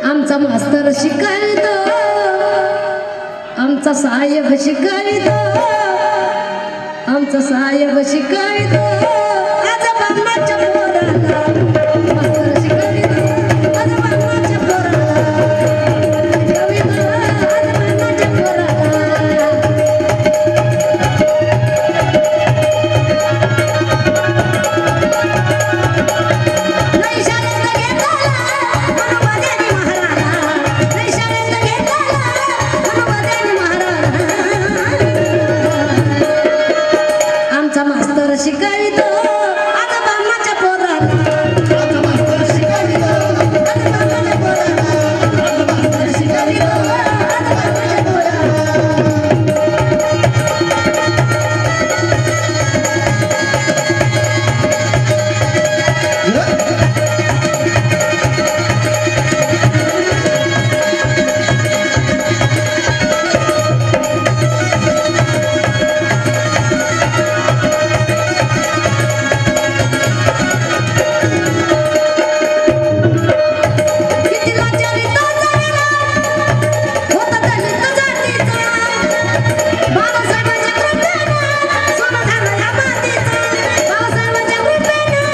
आमचा मास्तर शिकायतो, आमचा साहेब शिकायतो, आमचा साहेब शिकायतो. आज बाबाच्या पोराला मास्तर शिकायतो, आज बाबाच्या पोराला शिकायतो, आज बाबाच्या पोराला. नाही शाळेत घेतला हनुमादेवी महाराज, नाही शाळेत घेतला हनुमादेवी महाराज. आमचा मास्तर शिकायतो, आज बाबाच्या पोराला. आमचा मास्तर शिकायतो, आज बाबाच्या पोराला. आमचा मास्तर शिकायतो, आज बाबाच्या पोराला. किती लाचारीचा जळला होता दलित जातीचा, बाबासाहेबांच्या कृपेनं सोनं झालं या मातीचं, बाबासाहेबांच्या कृपेनं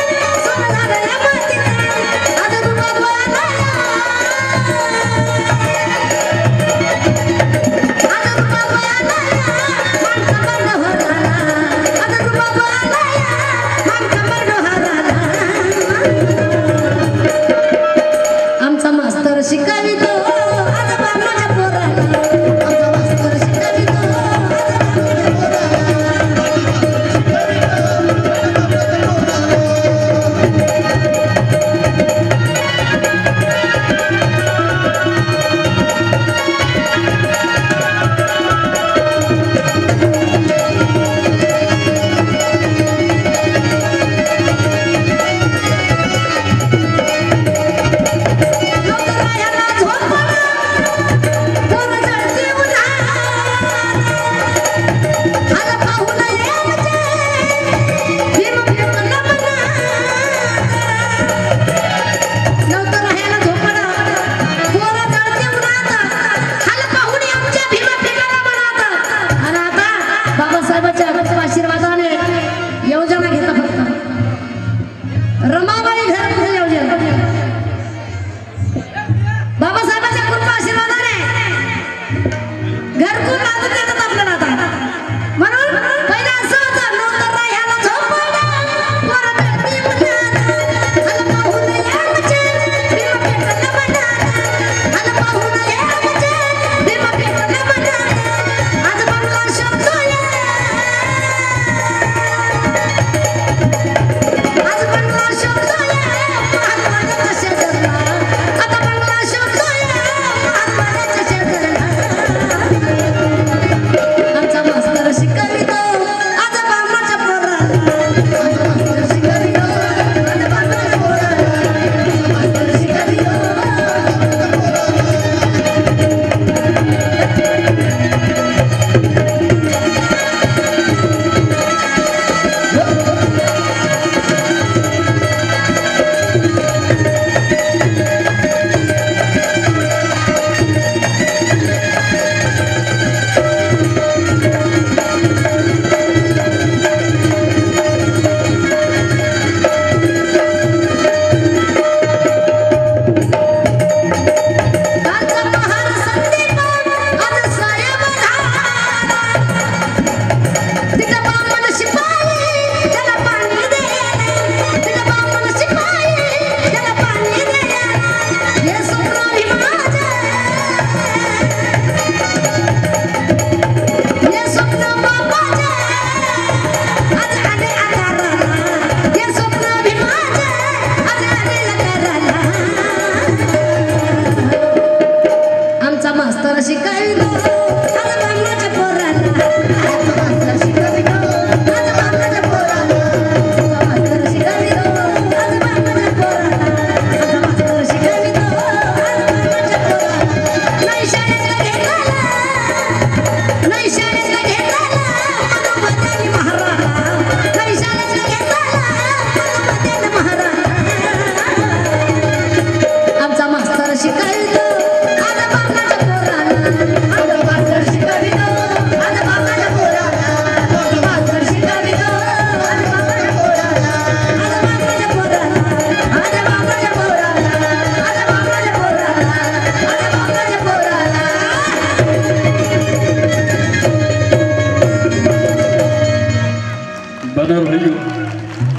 सोनं झालं या मातीचं. आज रुबाब आलाया, आज रुबाब आलाया, माणसा मनोहराला. आज रुबाब आलाया, माणसा मनोहराला. आमचा मास्तर शिकायतो, आज बाबाच्या पोराला. आमचा मास्तर शिकायतो, आज बाबाच्या पोराला. लोकरायाला झोप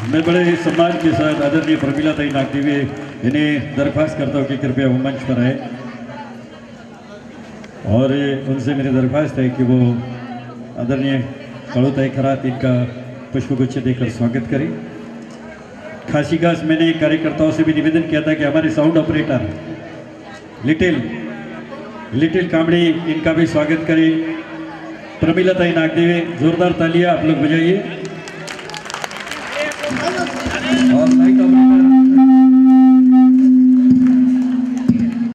मैं बड़े सम्मान के साथ आदरणीय प्रमिला ताई नागदेवी इन्हें दरख्वास्त करता हूँ कि कृपया वो मंच पर आए और उनसे मेरी दरख्वास्त है कि वो आदरणीय कालूताई खरात इनका पुष्पगुच्छ देकर स्वागत करें। खासीगास मैंने कार्यकर्ताओं से भी निवेदन किया था कि हमारे साउंड ऑपरेटर लिटिल कामड़ी इनका भी स्वागत करें। प्रमिला ताई नागदेवी, जोरदार तालियां आप लोग बजाइए।